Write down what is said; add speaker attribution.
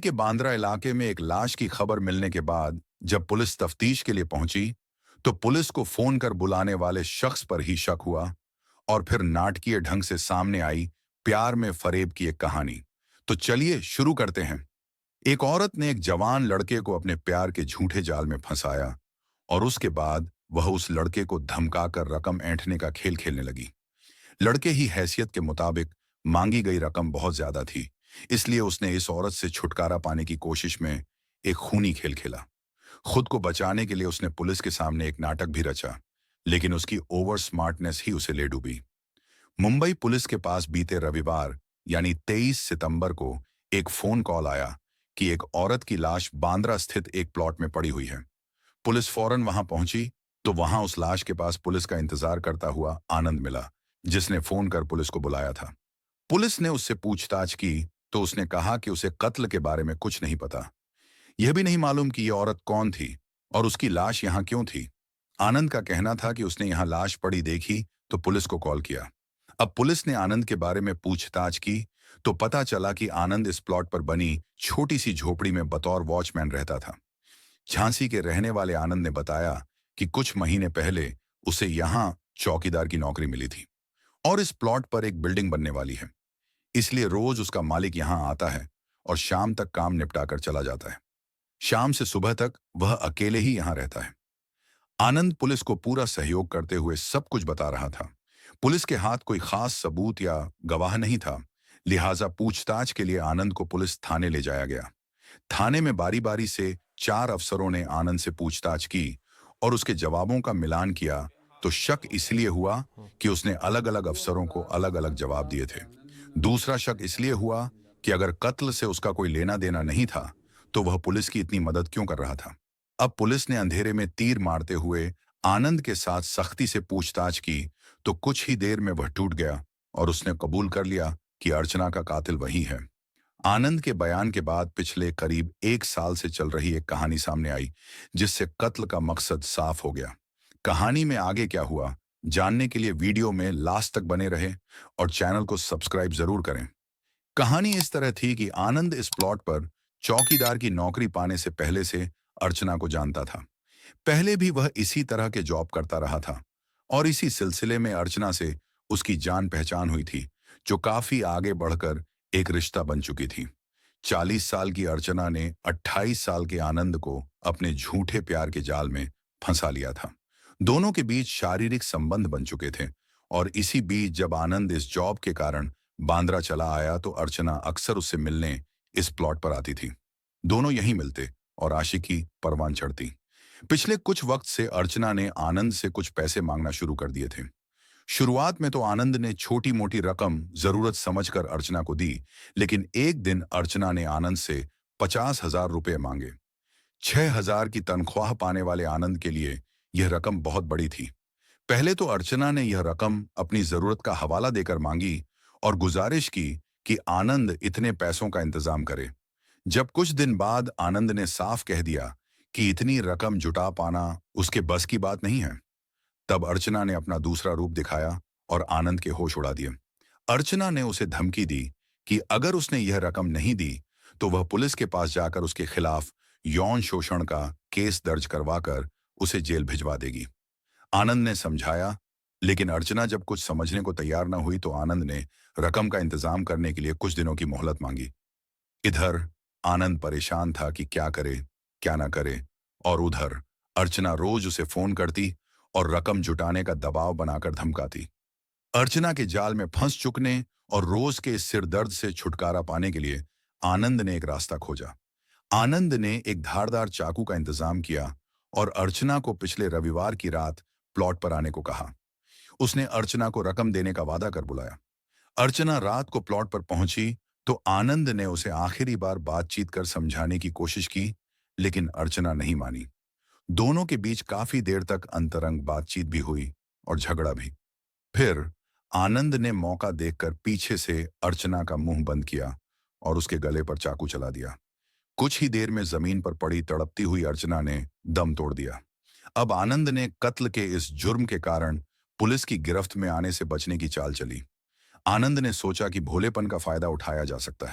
Speaker 1: के बांद्रा इलाके में एक लाश की खबर मिलने के बाद जब पुलिस तफ्तीश के लिए पहुंची, तो पुलिस को फोन कर बुलाने वाले शख्स पर ही शक हुआ और फिर नाटकीय ढंग से सामने आई प्यार में फरेब की एक कहानी। तो चलिए शुरू करते हैं। एक औरत ने एक जवान लड़के को अपने प्यार के झूठे जाल में फंसाया और उसके बाद वह उस लड़के को धमकाकर रकम ऐंठने का खेल खेलने लगी। लड़के ही हैसियत के मुताबिक मांगी गई रकम बहुत ज्यादा थी, इसलिए उसने इस औरत से छुटकारा पाने की कोशिश में एक खूनी खेल खेला। खुद को बचाने के लिए उसने पुलिस के सामने एक नाटक भी रचा, लेकिन उसकी ओवर स्मार्टनेस ही उसे ले डूबी। मुंबई पुलिस के पास बीते रविवार यानी 23 सितंबर को एक फोन कॉल आया कि एक औरत की लाश बांद्रा स्थित एक प्लॉट में पड़ी हुई है। पुलिस फौरन वहां पहुंची तो वहां उस लाश के पास पुलिस का इंतजार करता हुआ आनंद मिला, जिसने फोन कर पुलिस को बुलाया था। पुलिस ने उससे पूछताछ की तो उसने कहा कि उसे कत्ल के बारे में कुछ नहीं पता। यह भी नहीं मालूम कि यह औरत कौन थी और उसकी लाश यहां क्यों थी। आनंद का कहना था कि उसने यहां लाश पड़ी देखी तो पुलिस को कॉल किया। अब पुलिस ने आनंद के बारे में पूछताछ की तो पता चला कि आनंद इस प्लॉट पर बनी छोटी सी झोपड़ी में बतौर वॉचमैन रहता था। झांसी के रहने वाले आनंद ने बताया कि कुछ महीने पहले उसे यहां चौकीदार की नौकरी मिली थी और इस प्लॉट पर एक बिल्डिंग बनने वाली है, इसलिए रोज उसका मालिक यहां आता है और शाम तक काम निपटा कर चला जाता है। शाम से सुबह तक वह अकेले ही यहां रहता है। आनंद पुलिस को पूरा सहयोग करते हुए सब कुछ बता रहा था। पुलिस के हाथ कोई खास सबूत या गवाह नहीं था, लिहाजा पूछताछ के लिए आनंद को पुलिस थाने ले जाया गया। थाने में बारी बारी से 4 अफसरों ने आनंद से पूछताछ की और उसके जवाबों का मिलान किया तो शक इसलिए हुआ कि उसने अलग अलग अफसरों को अलग अलग जवाब दिए थे। दूसरा शक इसलिए हुआ कि अगर कत्ल से उसका कोई लेना देना नहीं था तो वह पुलिस की इतनी मदद क्यों कर रहा था। अब पुलिस ने अंधेरे में तीर मारते हुए आनंद के साथ सख्ती से पूछताछ की तो कुछ ही देर में वह टूट गया और उसने कबूल कर लिया कि अर्चना का कातिल वही है। आनंद के बयान के बाद पिछले करीब 1 साल से चल रही एक कहानी सामने आई, जिससे कत्ल का मकसद साफ हो गया। कहानी में आगे क्या हुआ जानने के लिए वीडियो में लास्ट तक बने रहे और चैनल को सब्सक्राइब जरूर करें। कहानी इस तरह थी कि आनंद इस प्लॉट पर चौकीदार की नौकरी पाने से पहले से अर्चना को जानता था। पहले भी वह इसी तरह के जॉब करता रहा था और इसी सिलसिले में अर्चना से उसकी जान पहचान हुई थी, जो काफी आगे बढ़कर एक रिश्ता बन चुकी थी। 40 साल की अर्चना ने 28 साल के आनंद को अपने झूठे प्यार के जाल में फंसा लिया था। दोनों के बीच शारीरिक संबंध बन चुके थे और इसी बीच जब आनंद इस जॉब के कारण बांद्रा चला आया तो अर्चना अक्सर उससे मिलने इस प्लॉट पर आती थी। दोनों यहीं मिलते और आशिकी परवान चढ़ती। पिछले कुछ वक्त से अर्चना ने आनंद से कुछ पैसे मांगना शुरू कर दिए थे। शुरुआत में तो आनंद ने छोटी मोटी रकम जरूरत समझकर अर्चना को दी, लेकिन एक दिन अर्चना ने आनंद से 50,000 रुपये मांगे। 6,000 की तनख्वाह पाने वाले आनंद के लिए यह रकम बहुत बड़ी थी। पहले तो अर्चना ने यह रकम अपनी जरूरत का हवाला देकर मांगी और गुजारिश की कि आनंद इतने पैसों का इंतजाम करे। जब कुछ दिन बाद आनंद ने साफ कह दिया कि इतनी रकम जुटा पाना उसके बस की बात नहीं है, तब अर्चना ने अपना दूसरा रूप दिखाया और आनंद के होश उड़ा दिए। अर्चना ने उसे धमकी दी कि अगर उसने यह रकम नहीं दी तो वह पुलिस के पास जाकर उसके खिलाफ यौन शोषण का केस दर्ज करवाकर उसे जेल भिजवा देगी। आनंद ने समझाया, लेकिन अर्चना जब कुछ समझने को तैयार न हुई तो आनंद ने रकम का इंतजाम करने के लिए कुछ दिनों की मोहलत मांगी। इधर आनंद परेशान था कि क्या करे क्या ना करे, और उधर अर्चना रोज उसे फोन करती और रकम जुटाने का दबाव बनाकर धमकाती। अर्चना के जाल में फंस चुकने और रोज के इस सिरदर्द से छुटकारा पाने के लिए आनंद ने एक रास्ता खोजा। आनंद ने एक धारदार चाकू का इंतजाम किया और अर्चना को पिछले रविवार की रात प्लॉट पर आने को कहा। उसने अर्चना को रकम देने का वादा कर बुलाया। अर्चना रात को प्लॉट पर पहुंची तो आनंद ने उसे आखिरी बार बातचीत कर समझाने की कोशिश की, लेकिन अर्चना नहीं मानी। दोनों के बीच काफी देर तक अंतरंग बातचीत भी हुई और झगड़ा भी। फिर आनंद ने मौका देखकर पीछे से अर्चना का मुंह बंद किया और उसके गले पर चाकू चला दिया। कुछ ही देर में जमीन पर पड़ी तड़पती हुई अर्चना ने दम तोड़ दिया। अब आनंद ने कत्ल के इस जुर्म के कारण पुलिस की गिरफ्त में आने से बचने की चाल चली। आनंद ने सोचा कि भोलेपन का फायदा उठाया जा सकता है।